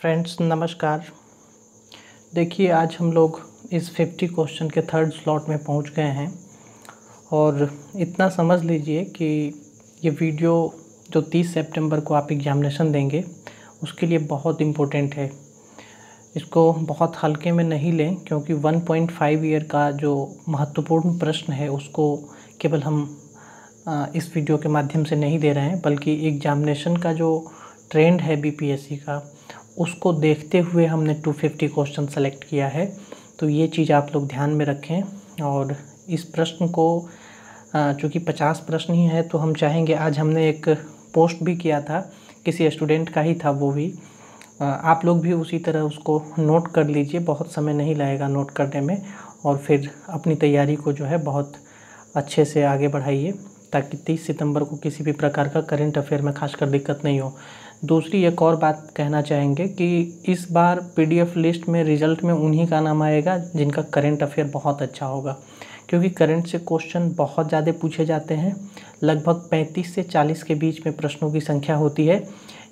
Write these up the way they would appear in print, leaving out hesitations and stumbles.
Friends नमस्कार। देखिए आज हम लोग इस 50 क्वेश्चन के थर्ड स्लॉट में पहुंच गए हैं और इतना समझ लीजिए कि ये वीडियो जो 30 सितंबर को आप एग्ज़ामिनेशन देंगे उसके लिए बहुत इम्पोर्टेंट है। इसको बहुत हल्के में नहीं लें क्योंकि 1.5 ईयर का जो महत्वपूर्ण प्रश्न है उसको केवल हम इस वीडियो के माध्यम से नहीं दे रहे हैं, बल्कि एग्ज़ामिनेशन का जो ट्रेंड है बीपीएससी का उसको देखते हुए हमने 250 क्वेश्चन सेलेक्ट किया है। तो ये चीज़ आप लोग ध्यान में रखें। और इस प्रश्न को चूँकि 50 प्रश्न ही है तो हम चाहेंगे, आज हमने एक पोस्ट भी किया था, किसी स्टूडेंट का ही था वो भी, आप लोग भी उसी तरह उसको नोट कर लीजिए, बहुत समय नहीं लगेगा नोट करने में, और फिर अपनी तैयारी को जो है बहुत अच्छे से आगे बढ़ाइए ताकि 30 सितंबर को किसी भी प्रकार का करंट अफेयर में खासकर दिक्कत नहीं हो। दूसरी एक और बात कहना चाहेंगे कि इस बार पीडीएफ लिस्ट में रिज़ल्ट में उन्हीं का नाम आएगा जिनका करंट अफेयर बहुत अच्छा होगा, क्योंकि करंट से क्वेश्चन बहुत ज़्यादा पूछे जाते हैं। लगभग 35 से 40 के बीच में प्रश्नों की संख्या होती है।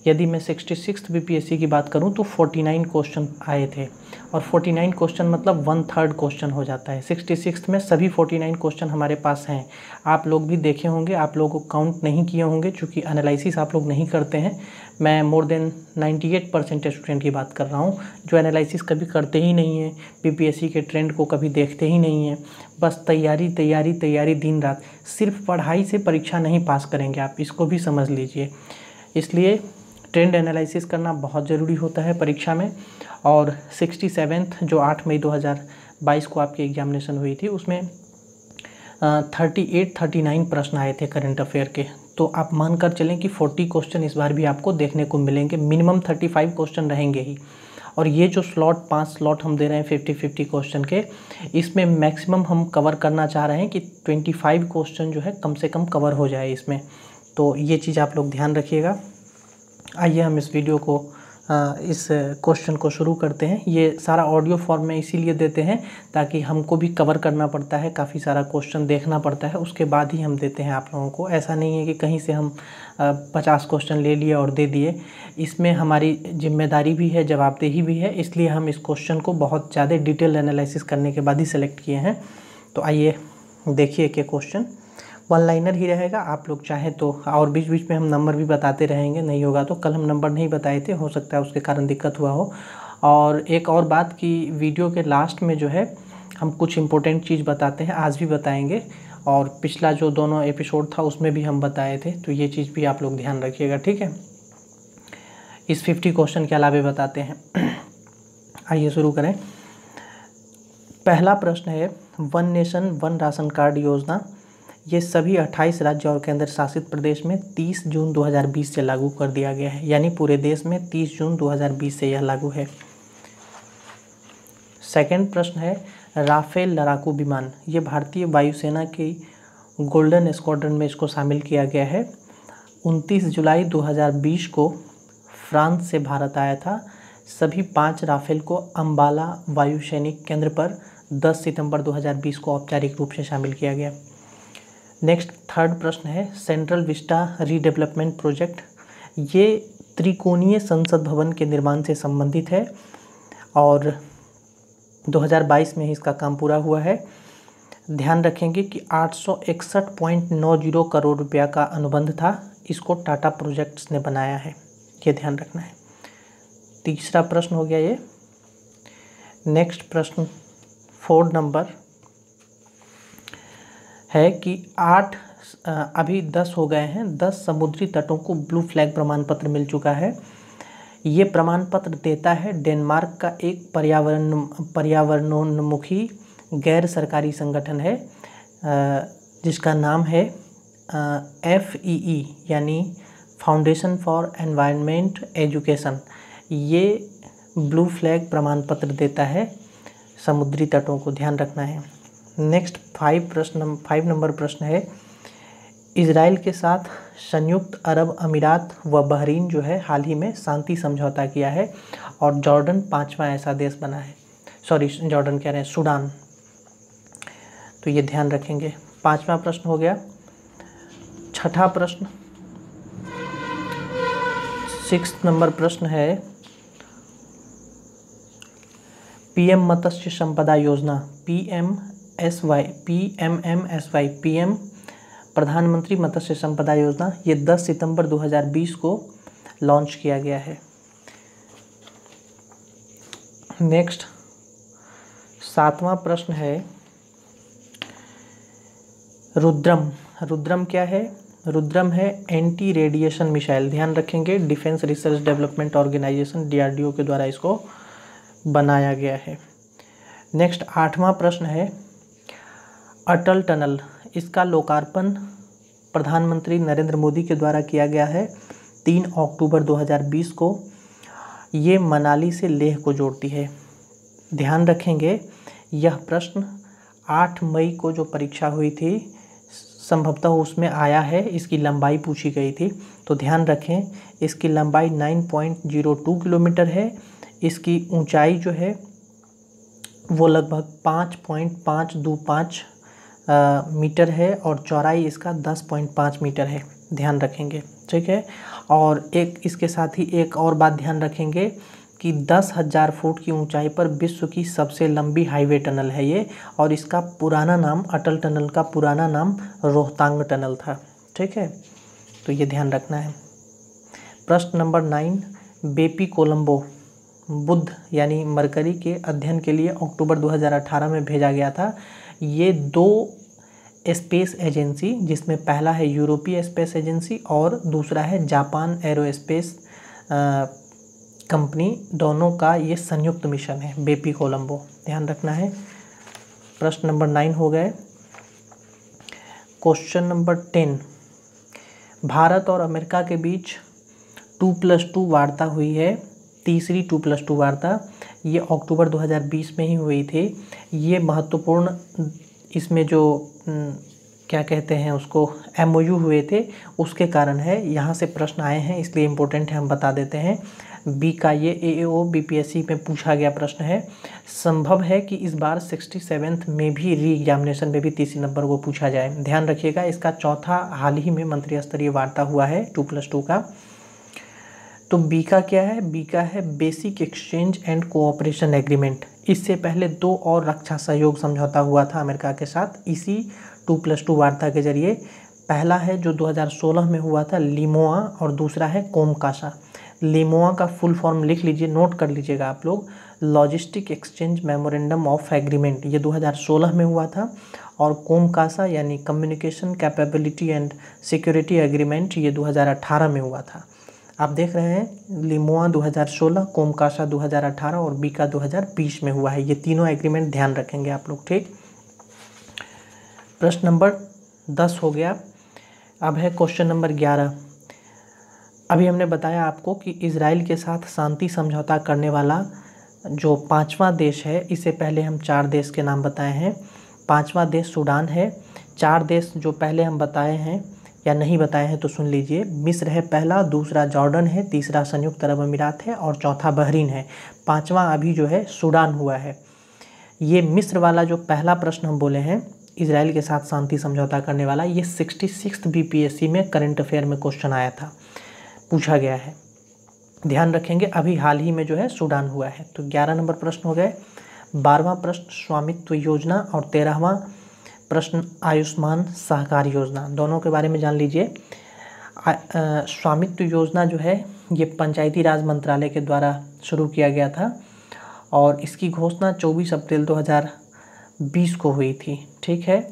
यदि मैं 66 बीपीएससी की बात करूं तो 49 क्वेश्चन आए थे, और 49 क्वेश्चन मतलब 1/3 क्वेश्चन हो जाता है। 66 में सभी 49 क्वेश्चन हमारे पास हैं। आप लोग भी देखे होंगे, आप लोगों को काउंट नहीं किए होंगे चूँकि एनालिसिस आप लोग नहीं करते हैं। मैं मोर देन 98% स्टूडेंट की बात कर रहा हूँ जो एनालिसिस कभी करते ही नहीं हैं, बीपीएससी के ट्रेंड को कभी देखते ही नहीं हैं। बस तैयारी तैयारी तैयारी दिन रात। सिर्फ पढ़ाई से परीक्षा नहीं पास करेंगे आप, इसको भी समझ लीजिए। इसलिए ट्रेंड एनालिसिस करना बहुत ज़रूरी होता है परीक्षा में। और 67th जो 8 मई 2022 को आपकी एग्जामिनेशन हुई थी उसमें 39 प्रश्न आए थे करंट अफेयर के। तो आप मानकर चलें कि 40 क्वेश्चन इस बार भी आपको देखने को मिलेंगे, मिनिमम 35 क्वेश्चन रहेंगे ही। और ये जो स्लॉट 5 स्लॉट हम दे रहे हैं 50-50 क्वेश्चन के, इसमें मैक्सिमम हम कवर करना चाह रहे हैं कि 25 क्वेश्चन जो है कम से कम कवर हो जाए इसमें। तो ये चीज़ आप लोग ध्यान रखिएगा। आइए हम इस वीडियो को इस क्वेश्चन को शुरू करते हैं। ये सारा ऑडियो फॉर्म में इसीलिए देते हैं ताकि हमको भी कवर करना पड़ता है, काफ़ी सारा क्वेश्चन देखना पड़ता है, उसके बाद ही हम देते हैं आप लोगों को। ऐसा नहीं है कि कहीं से हम 50 क्वेश्चन ले लिए और दे दिए। इसमें हमारी जिम्मेदारी भी है, जवाबदेही भी है, इसलिए हम इस क्वेश्चन को बहुत ज़्यादा डिटेल एनालिसिस करने के बाद ही सेलेक्ट किए हैं। तो आइए देखिए कि क्वेश्चन 1 लाइनर ही रहेगा। आप लोग चाहें तो और बीच बीच में हम नंबर भी बताते रहेंगे, नहीं होगा तो। कल हम नंबर नहीं बताए थे, हो सकता है उसके कारण दिक्कत हुआ हो। और एक और बात कि वीडियो के लास्ट में जो है हम कुछ इम्पोर्टेंट चीज़ बताते हैं, आज भी बताएंगे, और पिछला जो दोनों एपिसोड था उसमें भी हम बताए थे। तो ये चीज़ भी आप लोग ध्यान रखिएगा, ठीक है। इस 50 क्वेश्चन के अलावा बताते हैं। आइए शुरू करें। पहला प्रश्न है, one nation one ration card योजना ये सभी 28 राज्य और केंद्र शासित प्रदेश में 30 जून 2020 से लागू कर दिया गया है, यानी पूरे देश में 30 जून 2020 से यह लागू है। सेकंड प्रश्न है, राफेल लड़ाकू विमान ये भारतीय वायुसेना की गोल्डन स्क्वाड्रन में इसको शामिल किया गया है। 29 जुलाई 2020 को फ्रांस से भारत आया था। सभी 5 राफेल को अम्बाला वायु सैनिक केंद्र पर 10 सितंबर 2020 को औपचारिक रूप से शामिल किया गया। नेक्स्ट थर्ड प्रश्न है, सेंट्रल विस्टा रीडेवलपमेंट प्रोजेक्ट ये त्रिकोणीय संसद भवन के निर्माण से संबंधित है और 2022 में ही इसका काम पूरा हुआ है। ध्यान रखेंगे कि 861.90 करोड़ रुपया का अनुबंध था, इसको टाटा प्रोजेक्ट्स ने बनाया है, ये ध्यान रखना है। तीसरा प्रश्न हो गया ये। नेक्स्ट प्रश्न 4 नंबर है कि 8 अभी 10 हो गए हैं, 10 समुद्री तटों को ब्लू फ्लैग प्रमाण पत्र मिल चुका है। ये प्रमाण पत्र देता है डेनमार्क का एक पर्यावरणोन्मुखी गैर सरकारी संगठन है जिसका नाम है FEE यानी फाउंडेशन फॉर एनवायरनमेंट एजुकेशन। ये ब्लू फ्लैग प्रमाण पत्र देता है समुद्री तटों को, ध्यान रखना है। नेक्स्ट 5 नंबर प्रश्न है, इजराइल के साथ संयुक्त अरब अमीरात व बहरीन जो है हाल ही में शांति समझौता किया है और जॉर्डन 5वां ऐसा देश बना है। जॉर्डन कह रहे हैं, सूडान। तो ये ध्यान रखेंगे। 5वां प्रश्न हो गया। छठा प्रश्न 6 नंबर प्रश्न है, पीएम मत्स्य संपदा योजना PMMSY पीएम प्रधानमंत्री मत्स्य संपदा योजना, ये 10 सितंबर 2020 को लॉन्च किया गया है। नेक्स्ट 7वां प्रश्न है रुद्रम। रुद्रम क्या है? रुद्रम है एंटी रेडिएशन मिसाइल। ध्यान रखेंगे, defence research development organisation DRDO के द्वारा इसको बनाया गया है। नेक्स्ट 8वां प्रश्न है अटल टनल। इसका लोकार्पण प्रधानमंत्री नरेंद्र मोदी के द्वारा किया गया है 3 अक्टूबर 2020 को। ये मनाली से लेह को जोड़ती है। ध्यान रखेंगे, यह प्रश्न 8 मई को जो परीक्षा हुई थी संभवतः उसमें आया है, इसकी लंबाई पूछी गई थी। तो ध्यान रखें, इसकी लंबाई 9.02 किलोमीटर है। इसकी ऊंचाई जो है वो लगभग 5.525 मीटर है और चौड़ाई इसका 10.5 मीटर है। ध्यान रखेंगे, ठीक है। और एक इसके साथ ही एक और बात ध्यान रखेंगे कि 10,000 फुट की ऊंचाई पर विश्व की सबसे लंबी हाईवे टनल है ये, और इसका पुराना नाम, अटल टनल का पुराना नाम रोहतांग टनल था, ठीक है। तो ये ध्यान रखना है। प्रश्न नंबर 9, बेपी कोलंबो बुध यानी मरकरी के अध्ययन के लिए अक्टूबर 2018 में भेजा गया था। ये 2 स्पेस एजेंसी, जिसमें पहला है यूरोपीय स्पेस एजेंसी और दूसरा है जापान एरोस्पेस कंपनी, दोनों का ये संयुक्त मिशन है बेपी कोलंबो। ध्यान रखना है। प्रश्न नंबर 9 हो गए। क्वेश्चन नंबर 10, भारत और अमेरिका के बीच 2+2 वार्ता हुई है, तीसरी 2+2 वार्ता, ये अक्टूबर 2020 में ही हुई थी। ये महत्वपूर्ण, इसमें जो क्या कहते हैं उसको, MOU हुए थे उसके कारण है। यहाँ से प्रश्न आए हैं इसलिए इम्पोर्टेंट है, हम बता देते हैं। बी का ये AAO BPSC में पूछा गया प्रश्न है। संभव है कि इस बार 67th में भी री एग्जामिनेशन में भी 30 नंबर को पूछा जाए। ध्यान रखिएगा, इसका चौथा हाल ही में मंत्री स्तरीय वार्ता हुआ है 2+2 का। तो बी का क्या है? बी का है basic exchange and cooperation agreement. इससे पहले 2 और रक्षा सहयोग समझौता हुआ था अमेरिका के साथ इसी 2+2 वार्ता के जरिए। पहला है जो 2016 में हुआ था लिमोआ, और दूसरा है कोमकासा। लिमोआ का फुल फॉर्म लिख लीजिए, नोट कर लीजिएगा आप लोग, logistic exchange memorandum of agreement, ये 2016 में हुआ था। और कोमकासा यानी communication capability and security agreement, ये 2018 में हुआ था। आप देख रहे हैं, लिमोआ 2016, कोमकासा 2018 और बीका 2020 में हुआ है। ये तीनों एग्रीमेंट ध्यान रखेंगे आप लोग, ठीक। प्रश्न नंबर 10 हो गया। अब है क्वेश्चन नंबर 11। अभी हमने बताया आपको कि इजराइल के साथ शांति समझौता करने वाला जो 5वां देश है, इससे पहले हम 4 देश के नाम बताए हैं। 5वां देश सूडान है। 4 देश जो पहले हम बताए हैं या नहीं बताए हैं तो सुन लीजिए। मिस्र है पहला, दूसरा जॉर्डन है, तीसरा संयुक्त अरब अमीरात है और चौथा बहरीन है। 5वां अभी जो है सूडान हुआ है। ये मिस्र वाला जो पहला प्रश्न हम बोले हैं, इजराइल के साथ शांति समझौता करने वाला, ये 66th BPSC में करंट अफेयर में क्वेश्चन आया था, पूछा गया है। ध्यान रखेंगे, अभी हाल ही में जो है सूडान हुआ है। तो 11 नंबर प्रश्न हो गए। 12वां प्रश्न स्वामित्व योजना और 13वां प्रश्न आयुष्मान सहकार योजना, दोनों के बारे में जान लीजिए। स्वामित्व योजना जो है ये पंचायती राज मंत्रालय के द्वारा शुरू किया गया था और इसकी घोषणा 24 अप्रैल 2020 को हुई थी, ठीक है।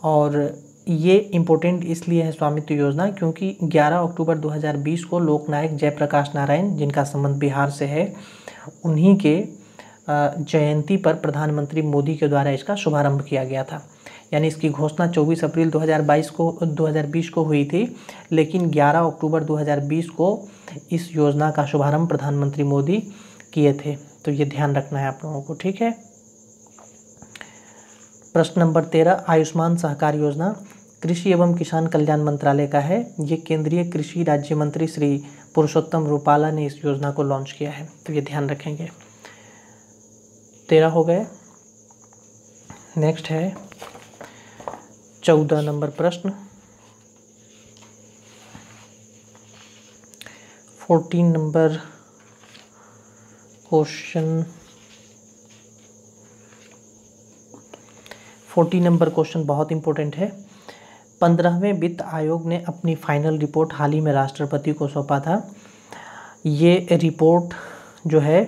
और ये इम्पोर्टेंट इसलिए है स्वामित्व योजना क्योंकि 11 अक्टूबर 2020 को लोकनायक जयप्रकाश नारायण, जिनका संबंध बिहार से है, उन्हीं के जयंती पर प्रधानमंत्री मोदी के द्वारा इसका शुभारंभ किया गया था। यानी इसकी घोषणा 24 अप्रैल 2020 को हुई थी, लेकिन 11 अक्टूबर 2020 को इस योजना का शुभारंभ प्रधानमंत्री मोदी किए थे। तो ये ध्यान रखना है आप लोगों को, ठीक है। प्रश्न नंबर 13 आयुष्मान सहकार योजना कृषि एवं किसान कल्याण मंत्रालय का है। ये केंद्रीय कृषि राज्य मंत्री श्री पुरुषोत्तम रूपाला ने इस योजना को लॉन्च किया है। तो ये ध्यान रखेंगे। 13 हो गए। नेक्स्ट है 14 नंबर प्रश्न। 14 नंबर क्वेश्चन 40 नंबर क्वेश्चन बहुत इंपॉर्टेंट है। 15वें वित्त आयोग ने अपनी फाइनल रिपोर्ट हाल ही में राष्ट्रपति को सौंपा था। ये रिपोर्ट जो है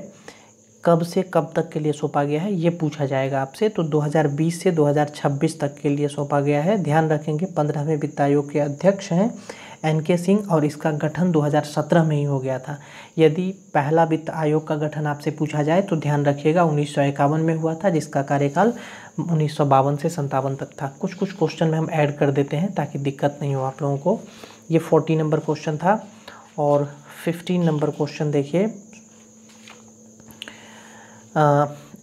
कब से कब तक के लिए सौंपा गया है ये पूछा जाएगा आपसे। तो 2020 से 2026 तक के लिए सौंपा गया है। ध्यान रखेंगे 15वें वित्त आयोग के अध्यक्ष हैं NK सिंह और इसका गठन 2017 में ही हो गया था। यदि पहला वित्त आयोग का गठन आपसे पूछा जाए तो ध्यान रखिएगा 1951 में हुआ था, जिसका कार्यकाल 1952 से 57 तक था। कुछ कुछ क्वेश्चन में हम ऐड कर देते हैं ताकि दिक्कत नहीं हो आप लोगों को। ये 40 नंबर क्वेश्चन था। और 15 नंबर क्वेश्चन देखिए,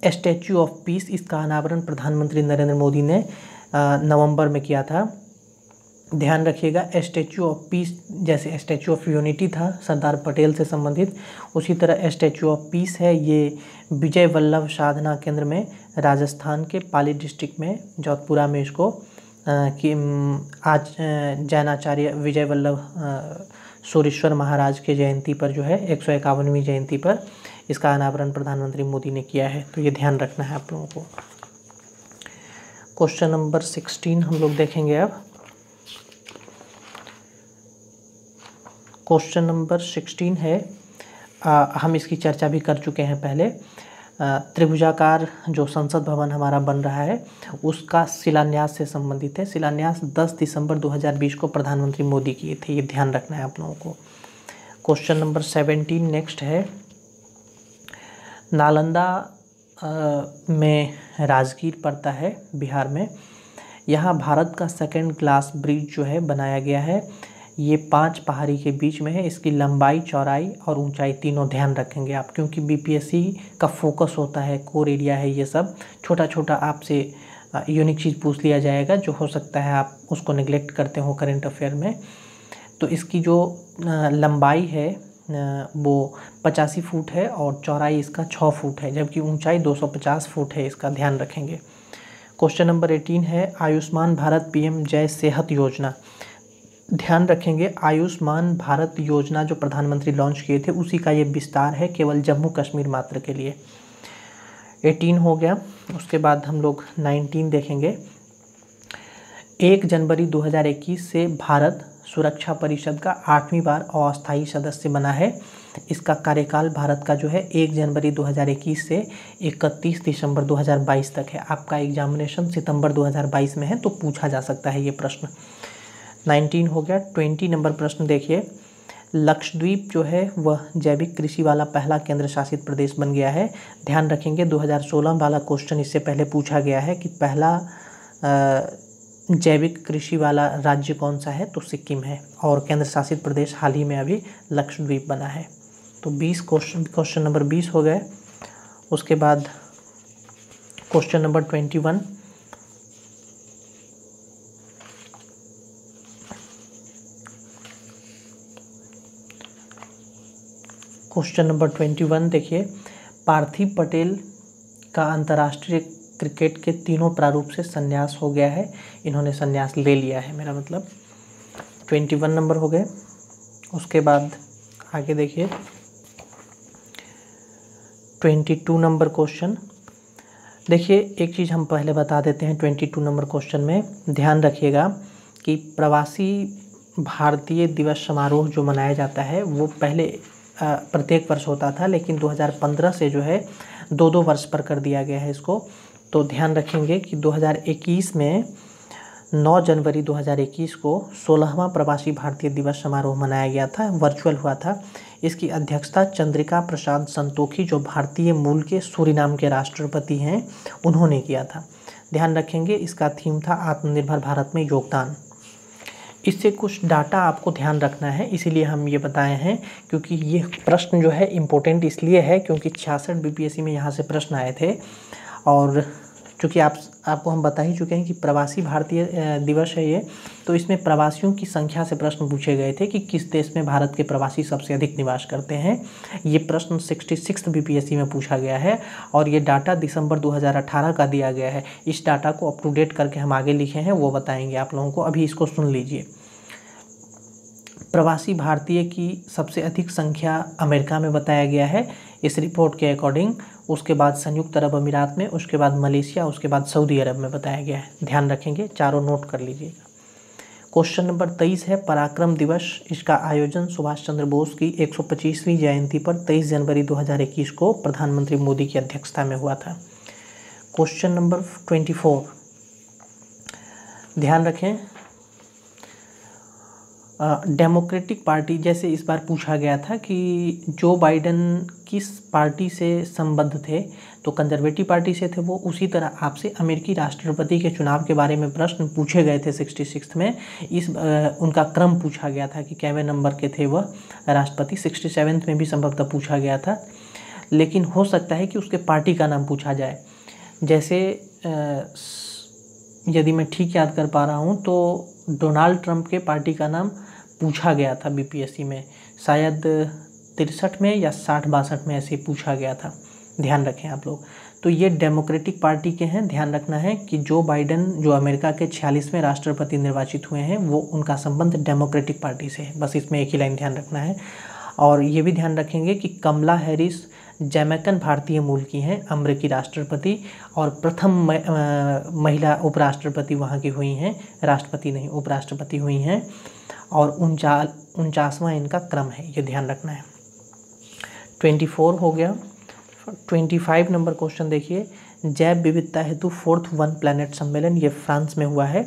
स्टैच्यू ऑफ पीस, इसका अनावरण प्रधानमंत्री नरेंद्र मोदी ने नवंबर में किया था। ध्यान रखिएगा स्टैच्यू ऑफ पीस जैसे स्टैच्यू ऑफ यूनिटी था सरदार पटेल से संबंधित, उसी तरह स्टैच्यू ऑफ पीस है ये विजय वल्लभ साधना केंद्र में राजस्थान के पाली डिस्ट्रिक्ट में जोधपुरा में इसको कि आज जैनाचार्य विजय वल्लभ सूरेश्वर महाराज के जयंती पर जो है 151वीं जयंती पर इसका अनावरण प्रधानमंत्री मोदी ने किया है। तो ये ध्यान रखना है आप लोगों को। क्वेश्चन नंबर 16 हम लोग देखेंगे अब। क्वेश्चन नंबर 16 है, हम इसकी चर्चा भी कर चुके हैं पहले। त्रिभुजाकार जो संसद भवन हमारा बन रहा है उसका शिलान्यास से संबंधित है। शिलान्यास 10 दिसंबर 2020 को प्रधानमंत्री मोदी किए थे, ये ध्यान रखना है आप लोगों को। क्वेश्चन नंबर 17 नेक्स्ट है, नालंदा में राजगीर पड़ता है बिहार में। यहाँ भारत का सेकंड ग्लास ब्रिज जो है बनाया गया है। ये 5 पहाड़ी के बीच में है। इसकी लंबाई, चौड़ाई और ऊंचाई तीनों ध्यान रखेंगे आप, क्योंकि BPSC का फोकस होता है, कोर एरिया है ये सब। छोटा छोटा आपसे यूनिक चीज़ पूछ लिया जाएगा जो हो सकता है आप उसको नेग्लेक्ट करते हो करेंट अफेयर में। तो इसकी जो लंबाई है वो 85 फुट है और चौड़ाई इसका 6 फुट है, जबकि ऊंचाई 250 फुट है, इसका ध्यान रखेंगे। क्वेश्चन नंबर 18 है, आयुष्मान भारत PM जय सेहत योजना। ध्यान रखेंगे आयुष्मान भारत योजना जो प्रधानमंत्री लॉन्च किए थे उसी का ये विस्तार है, केवल जम्मू कश्मीर मात्र के लिए। 18 हो गया। उसके बाद हम लोग 19 देखेंगे। 1 जनवरी 2021 से भारत सुरक्षा परिषद का 8वीं बार अस्थायी सदस्य बना है। इसका कार्यकाल भारत का जो है 1 जनवरी 2021 से 31 दिसंबर 2022 तक है। आपका एग्जामिनेशन सितंबर 2022 में है तो पूछा जा सकता है ये प्रश्न। 19 हो गया। 20 नंबर प्रश्न देखिए, लक्षद्वीप जो है वह जैविक कृषि वाला पहला केंद्र शासित प्रदेश बन गया है। ध्यान रखेंगे 2016 वाला क्वेश्चन इससे पहले पूछा गया है कि पहला जैविक कृषि वाला राज्य कौन सा है, तो सिक्किम है, और केंद्र शासित प्रदेश हाल ही में अभी लक्षद्वीप बना है। तो 20 क्वेश्चन नंबर 20 हो गए। उसके बाद क्वेश्चन नंबर 21, क्वेश्चन नंबर 21 देखिए, पार्थिव पटेल का अंतर्राष्ट्रीय क्रिकेट के तीनों प्रारूप से संन्यास हो गया है। इन्होंने संन्यास ले लिया है, मेरा मतलब। 21 नंबर हो गए। उसके बाद आगे देखिए 22 नंबर क्वेश्चन देखिए। एक चीज़ हम पहले बता देते हैं 22 नंबर क्वेश्चन में, ध्यान रखिएगा कि प्रवासी भारतीय दिवस समारोह जो मनाया जाता है वो पहले प्रत्येक वर्ष होता था, लेकिन 2015 से जो है 2-2 वर्ष पर कर दिया गया है इसको। तो ध्यान रखेंगे कि 2021 में 9 जनवरी 2021 को 16वां प्रवासी भारतीय दिवस समारोह मनाया गया था, वर्चुअल हुआ था। इसकी अध्यक्षता चंद्रिका प्रसाद संतोखी जो भारतीय मूल के सूरीनाम के राष्ट्रपति हैं उन्होंने किया था। ध्यान रखेंगे इसका थीम था आत्मनिर्भर भारत में योगदान। इससे कुछ डाटा आपको ध्यान रखना है, इसीलिए हम ये बताए हैं, क्योंकि ये प्रश्न जो है इम्पोर्टेंट इसलिए है क्योंकि 66 BPSC में यहाँ से प्रश्न आए थे। और चूँकि आपको हम बता ही चुके हैं कि प्रवासी भारतीय दिवस है ये, तो इसमें प्रवासियों की संख्या से प्रश्न पूछे गए थे कि किस देश में भारत के प्रवासी सबसे अधिक निवास करते हैं। ये प्रश्न 66 BPSC में पूछा गया है और ये डाटा दिसंबर 2018 का दिया गया है। इस डाटा को अप टू डेट करके हम आगे लिखे हैं, वो बताएंगे आप लोगों को। अभी इसको सुन लीजिए। प्रवासी भारतीय की सबसे अधिक संख्या अमेरिका में बताया गया है। इस रिपोर्ट के अकॉर्डिंग। उसके बाद संयुक्त अरब अमीरात में, उसके बाद मलेशिया, उसके बाद सऊदी अरब में बताया गया है। ध्यान रखेंगे, चारों नोट कर लीजिएगा। क्वेश्चन नंबर 23 है, पराक्रम दिवस। इसका आयोजन सुभाष चंद्र बोस की 125वीं जयंती पर 23 जनवरी 2021 को प्रधानमंत्री मोदी की अध्यक्षता में हुआ था। क्वेश्चन नंबर 24, ध्यान रखें, डेमोक्रेटिक पार्टी, जैसे इस बार पूछा गया था कि जो बाइडेन किस पार्टी से संबद्ध थे, तो कंजर्वेटिव पार्टी से थे वो। उसी तरह आपसे अमेरिकी राष्ट्रपति के चुनाव के बारे में प्रश्न पूछे गए थे 66 में। उनका क्रम पूछा गया था कि कैवे नंबर के थे वह राष्ट्रपति। 67 में भी संभवतः पूछा गया था, लेकिन हो सकता है कि उसके पार्टी का नाम पूछा जाए। जैसे यदि मैं ठीक याद कर पा रहा हूँ तो डोनाल्ड ट्रंप के पार्टी का नाम पूछा गया था बीपीएससी में, शायद 63 में या 60-62 में ऐसे पूछा गया था। ध्यान रखें आप लोग। तो ये डेमोक्रेटिक पार्टी के हैं। ध्यान रखना है कि जो बाइडेन, जो अमेरिका के 46वें राष्ट्रपति निर्वाचित हुए हैं, वो उनका संबंध डेमोक्रेटिक पार्टी से है। बस इसमें एक ही लाइन ध्यान रखना है। और ये भी ध्यान रखेंगे कि कमला हैरिस जमैकन भारतीय मूल की हैं, अमेरिकी राष्ट्रपति, और प्रथम महिला उपराष्ट्रपति वहाँ की हुई हैं, राष्ट्रपति नहीं उपराष्ट्रपति हुई हैं। और 49वां इनका क्रम है, ये ध्यान रखना है। 24 हो गया। 25 नंबर क्वेश्चन देखिए, जैव विविधता हेतु 4th वन प्लैनेट सम्मेलन, ये फ्रांस में हुआ है।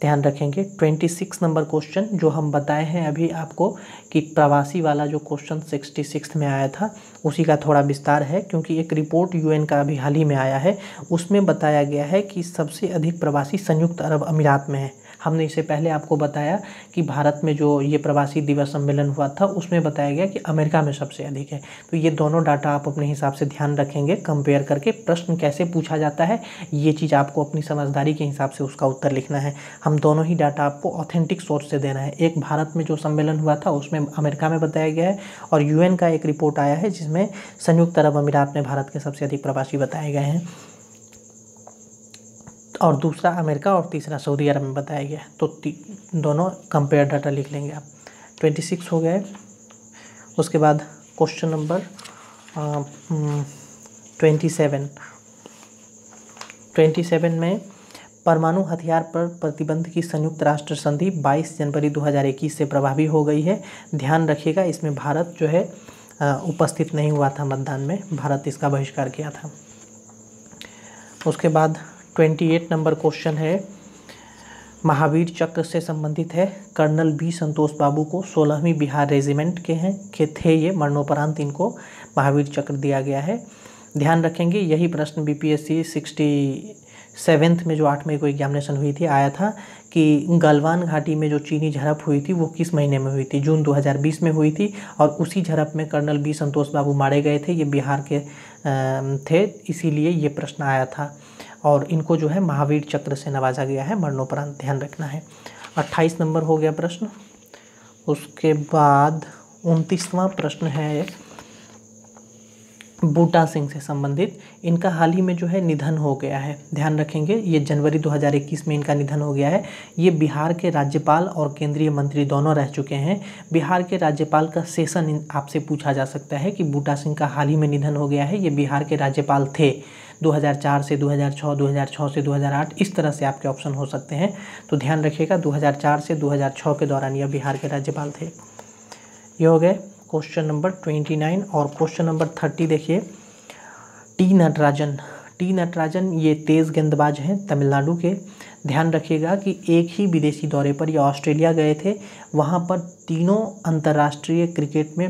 ध्यान रखेंगे। 26 नंबर क्वेश्चन, जो हम बताए हैं अभी आपको कि प्रवासी वाला जो क्वेश्चन 66 में आया था, उसी का थोड़ा विस्तार है, क्योंकि एक रिपोर्ट यूएन का अभी हाल ही में आया है। उसमें बताया गया है कि सबसे अधिक प्रवासी संयुक्त अरब अमीरात में है। हमने इससे पहले आपको बताया कि भारत में जो ये प्रवासी दिवस सम्मेलन हुआ था, उसमें बताया गया कि अमेरिका में सबसे अधिक है। तो ये दोनों डाटा आप अपने हिसाब से ध्यान रखेंगे, कंपेयर करके प्रश्न कैसे पूछा जाता है, ये चीज़ आपको अपनी समझदारी के हिसाब से उसका उत्तर लिखना है। हम दोनों ही डाटा आपको ऑथेंटिक सोर्स से देना है। एक भारत में जो सम्मेलन हुआ था उसमें अमेरिका में बताया गया है, और यूएन का एक रिपोर्ट आया है जिसमें संयुक्त अरब अमीरात में भारत के सबसे अधिक प्रवासी बताए गए हैं, और दूसरा अमेरिका और तीसरा सऊदी अरब में बताया गया है। तो दोनों कंपेयर डाटा लिख लेंगे आप। 26 हो गए। उसके बाद क्वेश्चन नंबर 27 में परमाणु हथियार पर प्रतिबंध की संयुक्त राष्ट्र संधि 22 जनवरी 2021 से प्रभावी हो गई है। ध्यान रखिएगा, इसमें भारत जो है उपस्थित नहीं हुआ था मतदान में, भारत इसका बहिष्कार किया था। उसके बाद 28 नंबर क्वेश्चन है, महावीर चक्र से संबंधित है। कर्नल बी संतोष बाबू को 16वीं बिहार रेजिमेंट के थे ये, मरणोपरांत इनको महावीर चक्र दिया गया है। ध्यान रखेंगे, यही प्रश्न बीपीएससी 67 में जो 8 मई को एग्जामिनेशन हुई थी आया था कि गलवान घाटी में जो चीनी झड़प हुई थी वो किस महीने में हुई थी। जून 2020 में हुई थी, और उसी झड़प में कर्नल बी संतोष बाबू मारे गए थे। ये बिहार के थे, इसीलिए ये प्रश्न आया था, और इनको जो है महावीर चक्र से नवाजा गया है मरणोपरांत। ध्यान रखना है। 28 नंबर हो गया प्रश्न। उसके बाद 29वां प्रश्न है बूटा सिंह से संबंधित। इनका हाल ही में जो है निधन हो गया है। ध्यान रखेंगे, ये जनवरी 2021 में इनका निधन हो गया है। ये बिहार के राज्यपाल और केंद्रीय मंत्री दोनों रह चुके हैं। बिहार के राज्यपाल का सेशन आपसे पूछा जा सकता है कि बूटा सिंह का हाल ही में निधन हो गया है। ये बिहार के राज्यपाल थे 2004 से 2006, 2006 से 2008, इस तरह से आपके ऑप्शन हो सकते हैं। तो ध्यान रखिएगा, 2004 से 2006 के दौरान यह बिहार के राज्यपाल थे। ये हो गए क्वेश्चन नंबर 29। और क्वेश्चन नंबर 30 देखिए, टी नटराजन ये तेज़ गेंदबाज हैं तमिलनाडु के। ध्यान रखिएगा कि एक ही विदेशी दौरे पर ये ऑस्ट्रेलिया गए थे। वहाँ पर तीनों अंतर्राष्ट्रीय क्रिकेट में,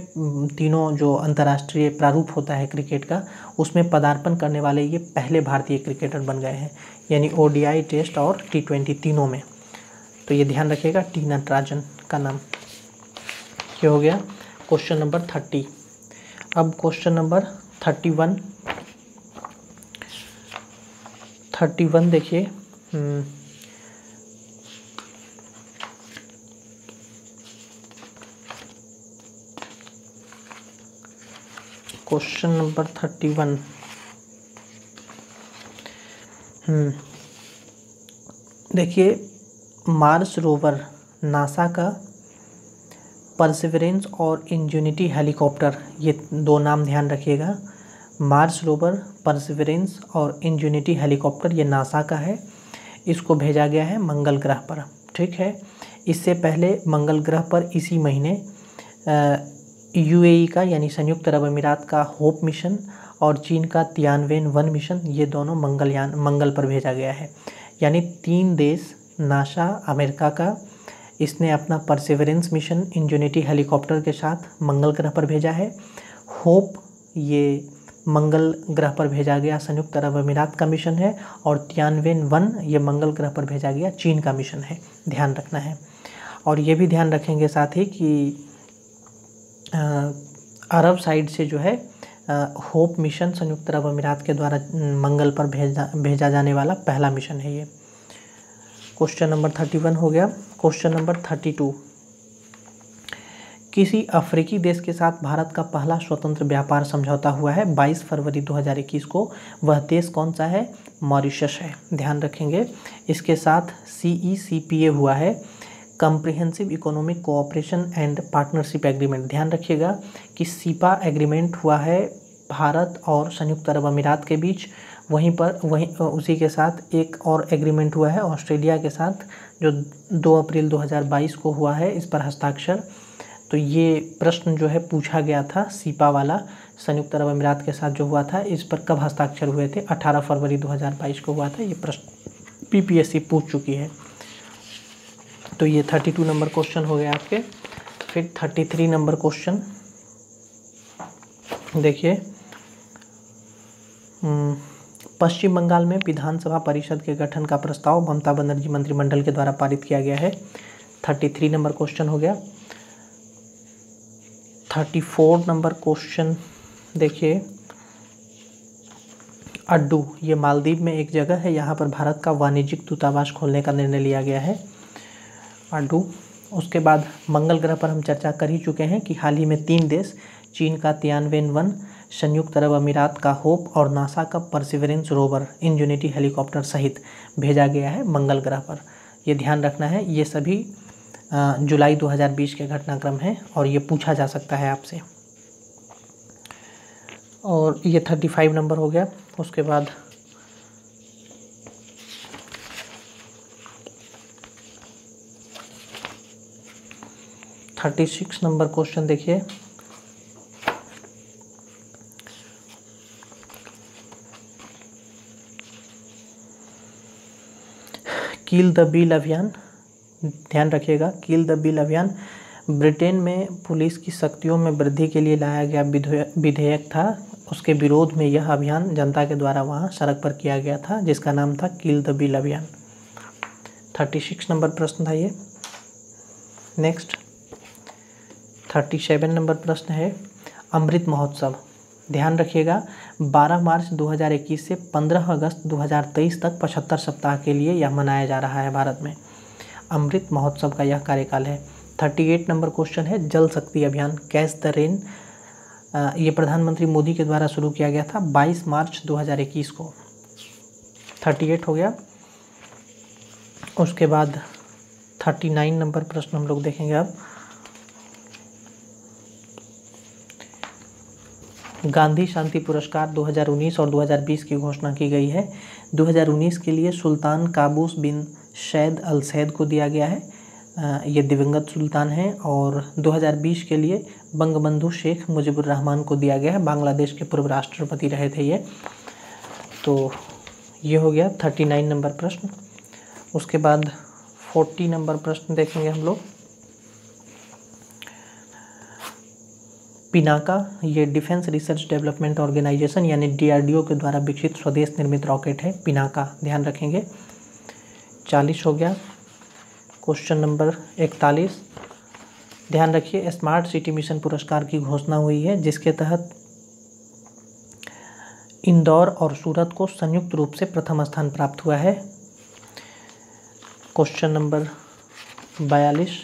तीनों जो अंतर्राष्ट्रीय प्रारूप होता है क्रिकेट का, उसमें पदार्पण करने वाले ये पहले भारतीय क्रिकेटर बन गए हैं, यानी ओडीआई, टेस्ट और T20 तीनों में। तो ये ध्यान रखिएगा, टी नटराजन का नाम। ये हो गया क्वेश्चन नंबर 30। अब क्वेश्चन नंबर 31 देखिए। क्वेश्चन नंबर 31 देखिए, मार्स रोवर नासा का परसिवरेंस और इंजेनिटी हेलीकॉप्टर, ये दो नाम ध्यान रखिएगा। मार्स रोवर, परसिवरेंस और इंजेनिटी हेलीकॉप्टर, ये नासा का है। इसको भेजा गया है मंगल ग्रह पर, ठीक है। इससे पहले मंगल ग्रह पर इसी महीने यूएई का यानी संयुक्त अरब अमीरात का होप मिशन और चीन का तियानवेन-1 मिशन, ये दोनों मंगल पर भेजा गया है। यानी 3 देश, नासा अमेरिका का, इसने अपना परसिवरेंस मिशन इंजेनिटी हेलीकॉप्टर के साथ मंगल ग्रह पर भेजा है। होप ये मंगल ग्रह पर भेजा गया संयुक्त अरब अमीरात का मिशन है, और तियानवेन-1 ये मंगल ग्रह पर भेजा गया चीन का मिशन है, ध्यान रखना है। और ये भी ध्यान रखेंगे साथ ही कि अरब साइड से जो है होप मिशन संयुक्त अरब अमीरात के द्वारा मंगल पर भेजा जाने वाला पहला मिशन है ये। क्वेश्चन नंबर 31 हो गया। क्वेश्चन नंबर 32, किसी अफ्रीकी देश के साथ भारत का पहला स्वतंत्र व्यापार समझौता हुआ है 22 फरवरी 2021 को। वह देश कौन सा है? मॉरिशस है, ध्यान रखेंगे। इसके साथ CECPA हुआ है, comprehensive economic cooperation and partnership agreement. ध्यान रखिएगा कि सीपा एग्रीमेंट हुआ है भारत और संयुक्त अरब अमीरात के बीच। वहीं उसी के साथ एक और एग्रीमेंट हुआ है ऑस्ट्रेलिया के साथ, जो 2 अप्रैल 2022 को हुआ है इस पर हस्ताक्षर। तो ये प्रश्न जो है पूछा गया था, सीपा वाला संयुक्त अरब अमीरात के साथ जो हुआ था, इस पर कब हस्ताक्षर हुए थे? 18 फरवरी 2022 को हुआ था। ये प्रश्न PPSC पूछ चुकी है। तो ये 32 नंबर क्वेश्चन हो गया आपके। फिर 33 नंबर क्वेश्चन देखिए, पश्चिम बंगाल में विधानसभा परिषद के गठन का प्रस्ताव ममता बनर्जी मंत्रिमंडल के द्वारा पारित किया गया है। 33 नंबर क्वेश्चन हो गया। 34 नंबर क्वेश्चन देखिए, अड्डू, ये मालदीव में एक जगह है, यहाँ पर भारत का वाणिज्यिक दूतावास खोलने का निर्णय लिया गया है, अड्डू। उसके बाद मंगल ग्रह पर हम चर्चा कर ही चुके हैं कि हाल ही में 3 देश, चीन का तियानवेन-1, संयुक्त अरब अमीरात का होप और नासा का परसिवरेंस रोवर इंजेनिटी हेलीकॉप्टर सहित भेजा गया है मंगल ग्रह पर। ये ध्यान रखना है, ये सभी जुलाई 2020 के घटनाक्रम हैं और ये पूछा जा सकता है आपसे। और ये 35 नंबर हो गया। उसके बाद 36 नंबर क्वेश्चन देखिए, किल द बिल अभियान। ध्यान रखिएगा, किल द बिल अभियान ब्रिटेन में पुलिस की शक्तियों में वृद्धि के लिए लाया गया विधेयक था। उसके विरोध में यह अभियान जनता के द्वारा वहां सड़क पर किया गया था, जिसका नाम था किल द बिल अभियान। 36 नंबर प्रश्न था ये। नेक्स्ट 37 नंबर प्रश्न है, अमृत महोत्सव। ध्यान रखिएगा, 12 मार्च 2021 से 15 अगस्त 2023 तक 75 सप्ताह के लिए यह मनाया जा रहा है भारत में। अमृत महोत्सव का यह कार्यकाल है। 38 नंबर क्वेश्चन है, जल शक्ति अभियान, कैच द रेन। ये प्रधानमंत्री मोदी के द्वारा शुरू किया गया था 22 मार्च 2021 को। 38 हो गया। उसके बाद 39 नंबर प्रश्न हम लोग देखेंगे अब। गांधी शांति पुरस्कार 2019 और 2020 की घोषणा की गई है। 2019 के लिए सुल्तान काबूस बिन सैद अल सैद को दिया गया है, ये दिवंगत सुल्तान हैं। और 2020 के लिए बंगबंधु शेख मुजीबुर रहमान को दिया गया है, बांग्लादेश के पूर्व राष्ट्रपति रहे थे ये। तो ये हो गया 39 नंबर प्रश्न। उसके बाद 40 नंबर प्रश्न देखेंगे हम लोग। पिनाका, ये डिफेंस रिसर्च डेवलपमेंट ऑर्गेनाइजेशन यानी DRDO के द्वारा विकसित स्वदेश निर्मित रॉकेट है पिनाका, ध्यान रखेंगे। 40 हो गया। क्वेश्चन नंबर 41, ध्यान रखिए, स्मार्ट सिटी मिशन पुरस्कार की घोषणा हुई है, जिसके तहत इंदौर और सूरत को संयुक्त रूप से प्रथम स्थान प्राप्त हुआ है। क्वेश्चन नंबर 42,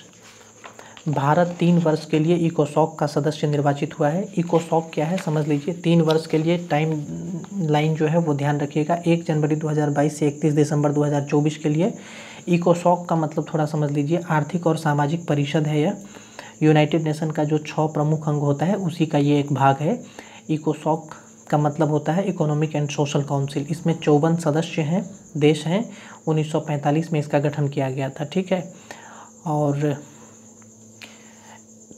भारत 3 वर्ष के लिए इकोसॉक का सदस्य निर्वाचित हुआ है। इकोसॉक क्या है समझ लीजिए। 3 वर्ष के लिए टाइम लाइन जो है वो ध्यान रखिएगा, 1 जनवरी 2022 से 31 दिसंबर 2024 के लिए। इकोसॉक का मतलब थोड़ा समझ लीजिए, आर्थिक और सामाजिक परिषद है यह, यूनाइटेड नेशन का जो 6 प्रमुख अंग होता है उसी का ये एक भाग है। इकोसॉक का मतलब होता है इकोनॉमिक एंड सोशल काउंसिल। इसमें 54 सदस्य हैं, देश हैं। 1945 में इसका गठन किया गया था, ठीक है। और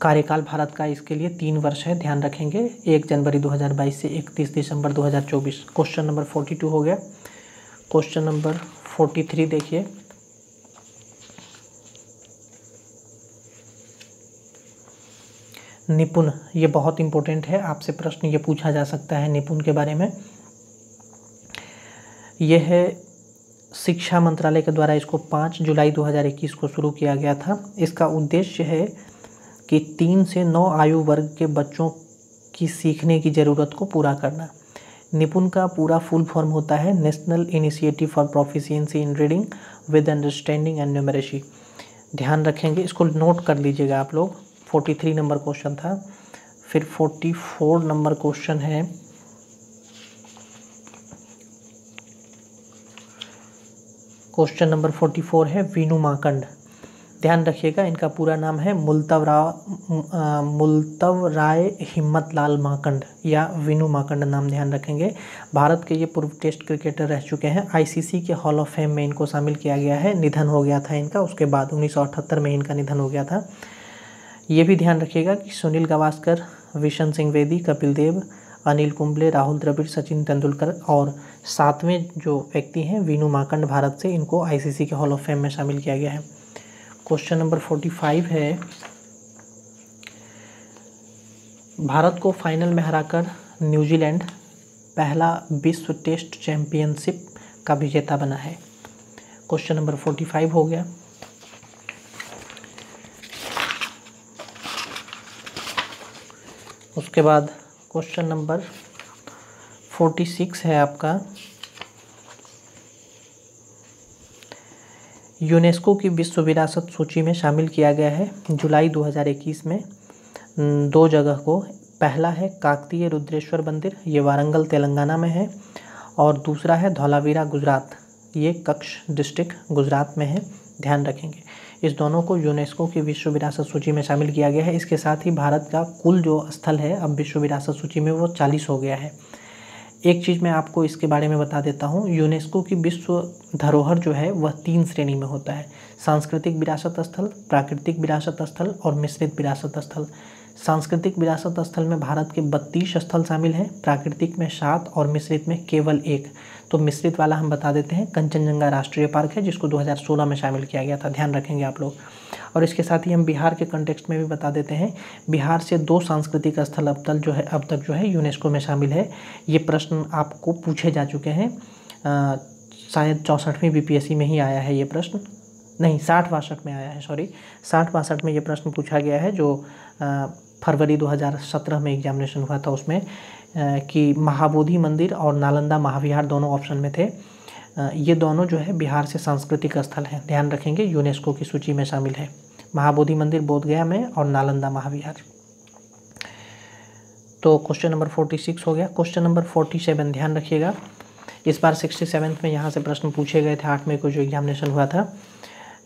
कार्यकाल भारत का इसके लिए 3 वर्ष है, ध्यान रखेंगे, 1 जनवरी 2022 से 31 दिसंबर 2024। क्वेश्चन नंबर 42 हो गया। क्वेश्चन नंबर 43 देखिए। निपुण, ये बहुत इंपॉर्टेंट है, आपसे प्रश्न ये पूछा जा सकता है निपुण के बारे में। यह है शिक्षा मंत्रालय के द्वारा इसको 5 जुलाई 2021 को शुरू किया गया था। इसका उद्देश्य है कि 3 से 9 आयु वर्ग के बच्चों की सीखने की ज़रूरत को पूरा करना। निपुण का पूरा फुल फॉर्म होता है national initiative for proficiency in reading with understanding and numeracy. ध्यान रखेंगे, इसको नोट कर लीजिएगा आप लोग। 43 नंबर क्वेश्चन था। फिर 44 नंबर क्वेश्चन है। क्वेश्चन नंबर 44 है वीनू माकंड। ध्यान रखिएगा, इनका पूरा नाम है मुल्तव राय हिम्मत लाल माकंड या वीनू माकंड नाम, ध्यान रखेंगे। भारत के ये पूर्व टेस्ट क्रिकेटर रह चुके हैं। आईसीसी के हॉल ऑफ फेम में इनको शामिल किया गया है। निधन हो गया था इनका, उसके बाद 1978 में इनका निधन हो गया था। ये भी ध्यान रखिएगा कि सुनील गावस्कर, विशन सिंह बेदी, कपिल देव, अनिल कुंबले, राहुल द्रविड़, सचिन तेंदुलकर और 7वें जो व्यक्ति हैं वीनू माकंड भारत से, इनको आईसीसी के हॉल ऑफ फेम में शामिल किया गया है। क्वेश्चन नंबर 45 है, भारत को फाइनल में हराकर न्यूजीलैंड पहला विश्व टेस्ट चैंपियनशिप का विजेता बना है। क्वेश्चन नंबर 45 हो गया। उसके बाद क्वेश्चन नंबर 46 है आपका, यूनेस्को की विश्व विरासत सूची में शामिल किया गया है जुलाई 2021 में 2 जगह को। पहला है काकतीय रुद्रेश्वर मंदिर, ये वारंगल तेलंगाना में है, और दूसरा है धौलावीरा गुजरात, ये कच्छ डिस्ट्रिक्ट गुजरात में है। ध्यान रखेंगे, इस दोनों को यूनेस्को की विश्व विरासत सूची में शामिल किया गया है। इसके साथ ही भारत का कुल जो स्थल है अब विश्व विरासत सूची में वो 40 हो गया है। एक चीज़ मैं आपको इसके बारे में बता देता हूँ, यूनेस्को की विश्व धरोहर जो है वह 3 श्रेणी में होता है, सांस्कृतिक विरासत स्थल, प्राकृतिक विरासत स्थल और मिश्रित विरासत स्थल। सांस्कृतिक विरासत स्थल में भारत के 32 स्थल शामिल हैं, प्राकृतिक में 7 और मिश्रित में केवल 1। तो मिश्रित वाला हम बता देते हैं कंचनजंगा राष्ट्रीय पार्क है, जिसको 2016 में शामिल किया गया था, ध्यान रखेंगे आप लोग। और इसके साथ ही हम बिहार के कंटेक्स्ट में भी बता देते हैं, बिहार से 2 सांस्कृतिक स्थल अब तक जो है यूनेस्को में शामिल है। ये प्रश्न आपको पूछे जा चुके हैं, शायद 64वीं बीपीएससी में ही आया है ये प्रश्न, नहीं 60-62 में आया है, सॉरी 60-62 में ये प्रश्न पूछा गया है, जो फरवरी 2017 में एग्जामिनेशन हुआ था उसमें, कि महाबोधि मंदिर और नालंदा महाविहार दोनों ऑप्शन में थे। ये दोनों जो है बिहार से सांस्कृतिक स्थल हैं, ध्यान रखेंगे, यूनेस्को की सूची में शामिल है। महाबोधि मंदिर बोधगया में और नालंदा महाविहार। तो क्वेश्चन नंबर 46 हो गया। क्वेश्चन नंबर 47 ध्यान रखिएगा, इस बार 67 में यहाँ से प्रश्न पूछे गए थे, 8 मई को जो एग्जामिनेशन हुआ था।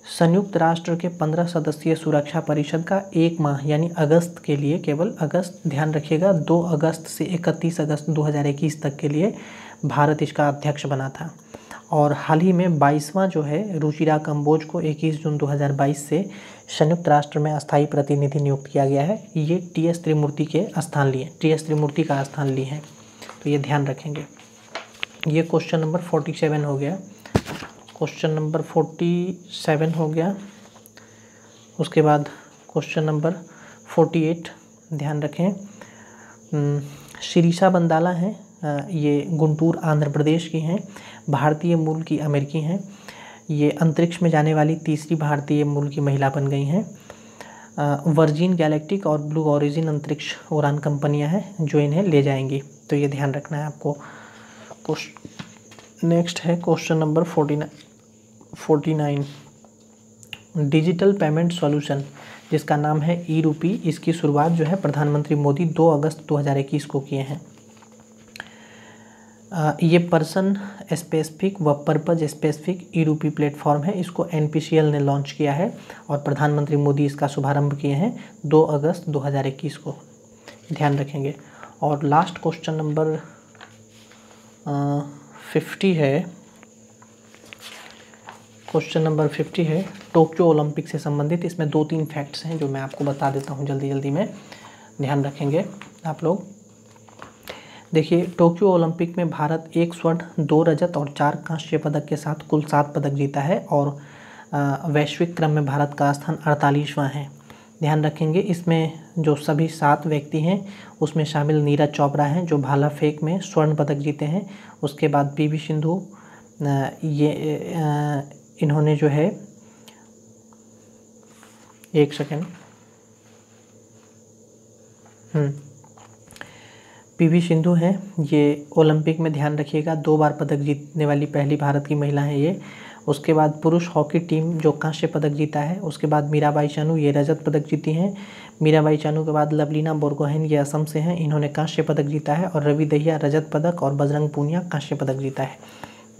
संयुक्त राष्ट्र के 15 सदस्यीय सुरक्षा परिषद का 1 माह यानी अगस्त के लिए, केवल अगस्त, ध्यान रखिएगा, 2 अगस्त से 31 अगस्त 2021 तक के लिए भारत इसका अध्यक्ष बना था। और हाल ही में 22वां जो है रुचिरा कंबोज को 21 जून 2022 से संयुक्त राष्ट्र में अस्थायी प्रतिनिधि नियुक्त किया गया है। ये टी.एस. त्रिमूर्ति के स्थान लिए, टी.एस. त्रिमूर्ति का स्थान लिए हैं, तो ये ध्यान रखेंगे। ये क्वेश्चन नंबर 47 हो गया। क्वेश्चन नंबर 47 हो गया। उसके बाद क्वेश्चन नंबर 48 ध्यान रखें, शिरीषा बंदाला हैं, ये गुंटूर आंध्र प्रदेश की हैं, भारतीय मूल की अमेरिकी हैं। ये अंतरिक्ष में जाने वाली तीसरी भारतीय मूल की महिला बन गई हैं। वर्जिन गैलेक्टिक और ब्लू ओरिजिन अंतरिक्ष उड़ान कंपनियां हैं जो इन्हें ले जाएंगी, तो ये ध्यान रखना है आपको। नेक्स्ट है question number 49 digital payment solution, जिसका नाम है ई-रूपी। इसकी शुरुआत जो है प्रधानमंत्री मोदी 2 अगस्त 2021 को किए हैं। ये पर्सन स्पेसिफिक व पर्पज स्पेसिफिक ई-रूपी प्लेटफॉर्म है। इसको NPCL ने लॉन्च किया है और प्रधानमंत्री मोदी इसका शुभारंभ किए हैं 2 अगस्त 2021 को, ध्यान रखेंगे। और लास्ट क्वेश्चन नंबर 50 है, क्वेश्चन नंबर 50 है टोक्यो ओलंपिक से संबंधित। इसमें 2-3 फैक्ट्स हैं जो मैं आपको बता देता हूँ जल्दी जल्दी में, ध्यान रखेंगे आप लोग। देखिए, टोक्यो ओलंपिक में भारत 1 स्वर्ण 2 रजत और 4 कांस्य पदक के साथ कुल 7 पदक जीता है और वैश्विक क्रम में भारत का स्थान 48वां है। ध्यान रखेंगे, इसमें जो सभी 7 व्यक्ति हैं उसमें शामिल नीरज चोपड़ा हैं जो भाला फेंक में स्वर्ण पदक जीते हैं। उसके बाद PV सिंधु, इन्होंने जो है, एक सेकेंड, PV सिंधु हैं, ये ओलंपिक में ध्यान रखिएगा 2 बार पदक जीतने वाली पहली भारत की महिला है ये। उसके बाद पुरुष हॉकी टीम जो कांस्य पदक जीता है। उसके बाद मीराबाई चानू, ये रजत पदक जीती हैं। मीराबाई चानू के बाद लवलीना बोरगोहेन, ये असम से हैं, इन्होंने कांस्य पदक जीता है। और रवि दहिया रजत पदक और बजरंग पूनिया कांस्य पदक जीता है,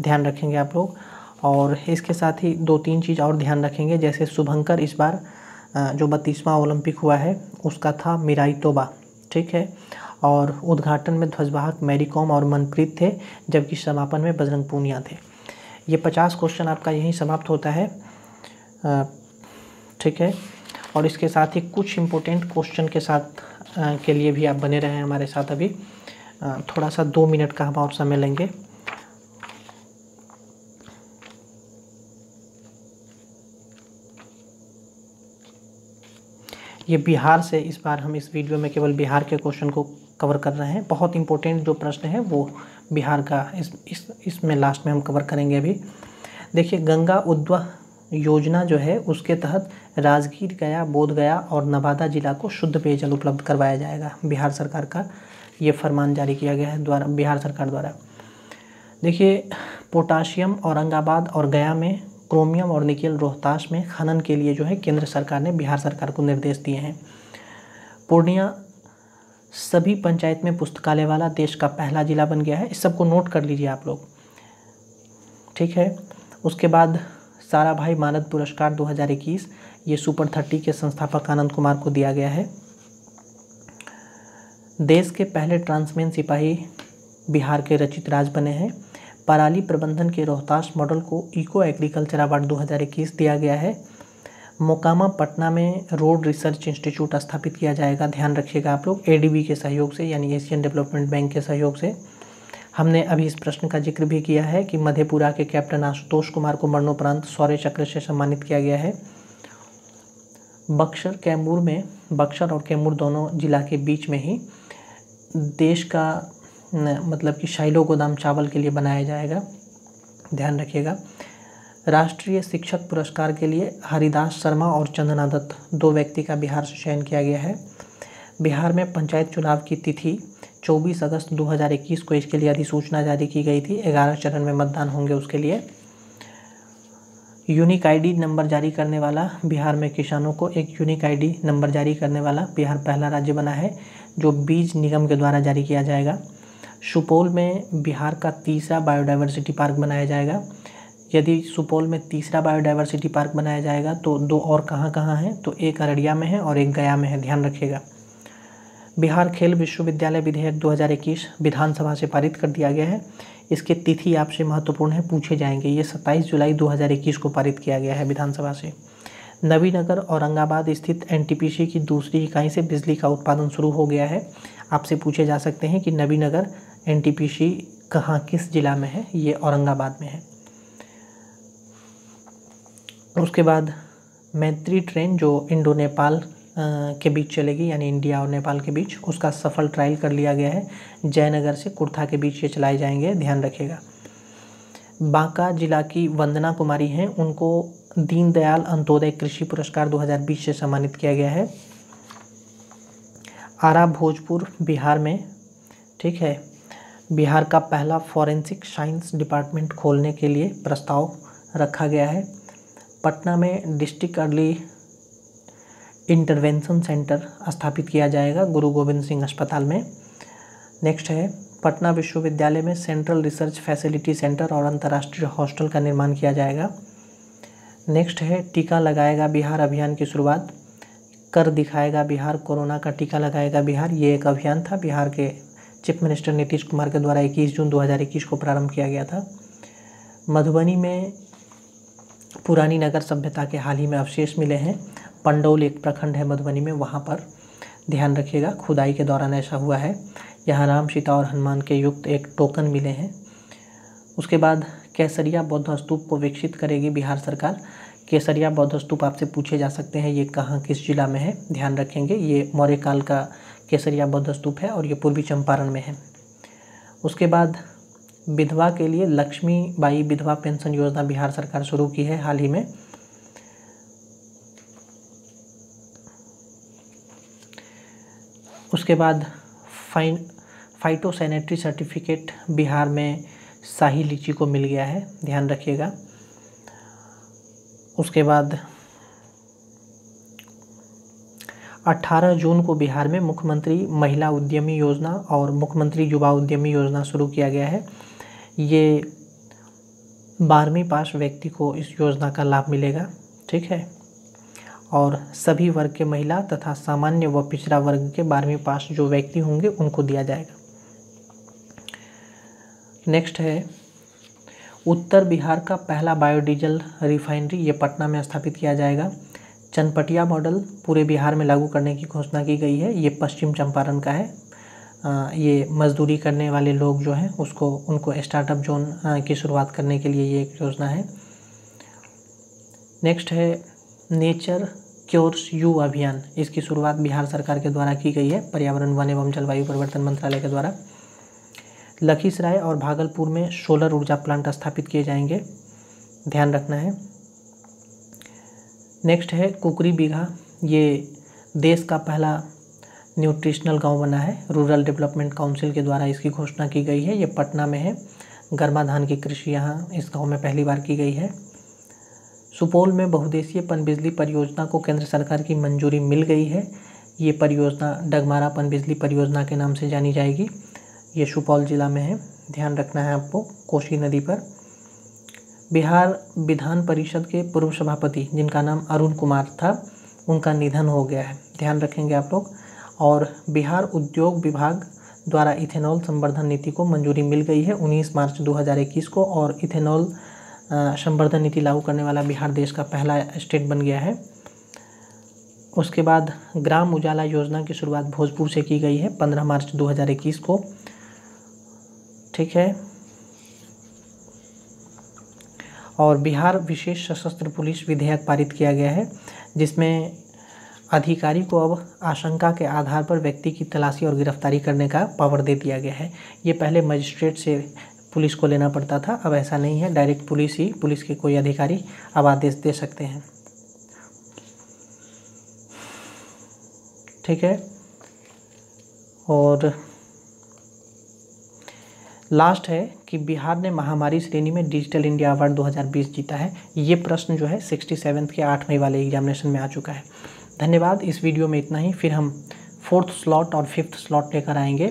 ध्यान रखेंगे आप लोग। और इसके साथ ही 2-3 चीज़ और ध्यान रखेंगे, जैसे शुभंकर इस बार जो 32वां ओलंपिक हुआ है उसका था मिराई तोबा, ठीक है। और उद्घाटन में ध्वजवाहक मैरी कॉम और मनप्रीत थे, जबकि समापन में बजरंग पूनिया थे। ये 50 क्वेश्चन आपका यहीं समाप्त होता है, ठीक है। और इसके साथ ही कुछ इम्पोर्टेंट क्वेश्चन के साथ के लिए भी आप बने रहें हमारे साथ। अभी थोड़ा सा 2 मिनट का हम और समय लेंगे। ये बिहार से, इस बार हम इस वीडियो में केवल बिहार के क्वेश्चन को कवर कर रहे हैं। बहुत इंपॉर्टेंट जो प्रश्न है वो बिहार का इसमें लास्ट में हम कवर करेंगे। अभी देखिए, गंगा उद्वह योजना जो है उसके तहत राजगीर, गया, बोधगया और नवादा जिला को शुद्ध पेयजल उपलब्ध करवाया जाएगा। बिहार सरकार का ये फरमान जारी किया गया है बिहार सरकार द्वारा। देखिए, पोटाशियम औरंगाबाद और गया में, क्रोमियम और निकेल रोहतास में खनन के लिए जो है केंद्र सरकार ने बिहार सरकार को निर्देश दिए हैं। पूर्णिया सभी पंचायत में पुस्तकालय वाला देश का पहला जिला बन गया है। इस सबको नोट कर लीजिए आप लोग, ठीक है। उसके बाद साराभाई मानद पुरस्कार 2021, ये सुपर 30 के संस्थापक आनंद कुमार को दिया गया है। देश के पहले ट्रांसमैन सिपाही बिहार के रचित राज बने हैं। पराली प्रबंधन के रोहतास मॉडल को इको एग्रीकल्चर अवार्ड 2021 दिया गया है। मोकामा पटना में रोड रिसर्च इंस्टीट्यूट स्थापित किया जाएगा, ध्यान रखिएगा आप लोग, ADB के सहयोग से, यानी एशियन डेवलपमेंट बैंक के सहयोग से। हमने अभी इस प्रश्न का जिक्र भी किया है कि मधेपुरा के कैप्टन आशुतोष कुमार को मरणोपरांत शौर्य चक्र से सम्मानित किया गया है। बक्सर कैमूर में, बक्सर और कैमूर दोनों जिला के बीच में ही देश का मतलब कि शाइलो गोदाम चावल के लिए बनाया जाएगा, ध्यान रखिएगा। राष्ट्रीय शिक्षक पुरस्कार के लिए हरिदास शर्मा और चंदना दत्त 2 व्यक्ति का बिहार से चयन किया गया है। बिहार में पंचायत चुनाव की तिथि 24 अगस्त 2021 को इसके लिए अधिसूचना जारी की गई थी। 11 चरण में मतदान होंगे उसके लिए। यूनिक ID नंबर जारी करने वाला, बिहार में किसानों को एक यूनिक ID नंबर जारी करने वाला बिहार पहला राज्य बना है, जो बीज निगम के द्वारा जारी किया जाएगा। सुपौल में बिहार का 3रा बायोडाइवर्सिटी पार्क बनाया जाएगा। यदि सुपौल में 3रा बायोडाइवर्सिटी पार्क बनाया जाएगा तो 2 और कहाँ हैं, तो एक अररिया में है और एक गया में है, ध्यान रखिएगा। बिहार खेल विश्वविद्यालय विधेयक 2021 विधानसभा से पारित कर दिया गया है। इसकी तिथि आपसे महत्वपूर्ण है, पूछे जाएंगे। ये 27 जुलाई 2021 को पारित किया गया है विधानसभा से। नवीनगर औरंगाबाद स्थित NTPC की दूसरी इकाई से बिजली का उत्पादन शुरू हो गया है। आपसे पूछे जा सकते हैं कि नवीनगर NTPC कहाँ, किस जिला में है, ये औरंगाबाद में है। उसके बाद मैत्री ट्रेन जो इंडो नेपाल के बीच चलेगी, यानी इंडिया और नेपाल के बीच, उसका सफल ट्रायल कर लिया गया है। जयनगर से कुर्था के बीच ये चलाए जाएंगे, ध्यान रखिएगा। बांका जिला की वंदना कुमारी हैं, उनको दीनदयाल अंत्योदय कृषि पुरस्कार 2020 से सम्मानित किया गया है। आरा भोजपुर बिहार में, ठीक है, बिहार का पहला फॉरेंसिक साइंस डिपार्टमेंट खोलने के लिए प्रस्ताव रखा गया है। पटना में डिस्ट्रिक्ट अर्ली इंटरवेंशन सेंटर स्थापित किया जाएगा गुरु गोविंद सिंह अस्पताल में। नेक्स्ट है पटना विश्वविद्यालय में सेंट्रल रिसर्च फैसिलिटी सेंटर और अंतर्राष्ट्रीय हॉस्टल का निर्माण किया जाएगा। नेक्स्ट है टीका लगाएगा बिहार अभियान की शुरुआत। कर दिखाएगा बिहार, कोरोना का टीका लगाएगा बिहार, ये एक अभियान था बिहार के चीफ मिनिस्टर नीतीश कुमार के द्वारा 21 जून 2021 को प्रारंभ किया गया था। मधुबनी में पुरानी नगर सभ्यता के हाल ही में अवशेष मिले हैं। पंडौल एक प्रखंड है मधुबनी में, वहाँ पर ध्यान रखिएगा, खुदाई के दौरान ऐसा हुआ है। यहाँ राम, सीता और हनुमान के युक्त एक टोकन मिले हैं। उसके बाद केसरिया बौद्ध स्तूप को विकसित करेगी बिहार सरकार। केसरिया बौद्ध स्तूप आपसे पूछे जा सकते हैं, ये कहाँ किस जिला में है, ध्यान रखेंगे। ये मौर्य काल का केसरिया बौद्ध स्तूप है और ये पूर्वी चंपारण में है। उसके बाद विधवा के लिए लक्ष्मीबाई विधवा पेंशन योजना बिहार सरकार शुरू की है हाल ही में। उसके बाद फाइटोसैनिटरी सर्टिफिकेट बिहार में शाही लीची को मिल गया है, ध्यान रखिएगा। उसके बाद 18 जून को बिहार में मुख्यमंत्री महिला उद्यमी योजना और मुख्यमंत्री युवा उद्यमी योजना शुरू किया गया है। ये 12वीं पास व्यक्ति को इस योजना का लाभ मिलेगा, ठीक है। और सभी वर्ग के महिला तथा सामान्य व पिछड़ा वर्ग के 12वीं पास जो व्यक्ति होंगे उनको दिया जाएगा। नेक्स्ट है उत्तर बिहार का पहला बायोडीजल रिफाइनरी, ये पटना में स्थापित किया जाएगा। चनपटिया मॉडल पूरे बिहार में लागू करने की घोषणा की गई है। ये पश्चिम चंपारण का है। ये मजदूरी करने वाले लोग जो हैं उनको स्टार्टअप जोन की शुरुआत करने के लिए ये एक योजना है। नेक्स्ट है नेचर क्योर्स यू अभियान, इसकी शुरुआत बिहार सरकार के द्वारा की गई है, पर्यावरण वन एवं जलवायु परिवर्तन मंत्रालय के द्वारा। लखीसराय और भागलपुर में सोलर ऊर्जा प्लांट स्थापित किए जाएंगे, ध्यान रखना है। नेक्स्ट है कुकरी बीघा, ये देश का पहला न्यूट्रिशनल गांव बना है। रूरल डेवलपमेंट काउंसिल के द्वारा इसकी घोषणा की गई है। ये पटना में है। गर्मा धान की कृषि यहाँ इस गांव में पहली बार की गई है। सुपौल में बहुउद्देशीय पनबिजली परियोजना को केंद्र सरकार की मंजूरी मिल गई है। ये परियोजना डगमारा पनबिजली परियोजना के नाम से जानी जाएगी। ये सुपौल जिला में है, ध्यान रखना है आपको, कोसी नदी पर। बिहार विधान परिषद के पूर्व सभापति जिनका नाम अरुण कुमार था, उनका निधन हो गया है, ध्यान रखेंगे आप लोग। और बिहार उद्योग विभाग द्वारा इथेनॉल संवर्धन नीति को मंजूरी मिल गई है 19 मार्च 2021 को, और इथेनॉल संवर्धन नीति लागू करने वाला बिहार देश का पहला स्टेट बन गया है। उसके बाद ग्राम उजाला योजना की शुरुआत भोजपुर से की गई है 15 मार्च 2021 को, ठीक है। और बिहार विशेष सशस्त्र पुलिस विधेयक पारित किया गया है, जिसमें अधिकारी को अब आशंका के आधार पर व्यक्ति की तलाशी और गिरफ्तारी करने का पावर दे दिया गया है। ये पहले मजिस्ट्रेट से पुलिस को लेना पड़ता था, अब ऐसा नहीं है, डायरेक्ट पुलिस के कोई अधिकारी अब आदेश दे सकते हैं, ठीक है। और लास्ट है कि बिहार ने महामारी श्रेणी में डिजिटल इंडिया अवार्ड 2020 जीता है। ये प्रश्न जो है 67th के 8 मई वाले एग्जामिनेशन में आ चुका है। धन्यवाद। इस वीडियो में इतना ही, फिर हम 4th स्लॉट और 5th स्लॉट लेकर आएंगे।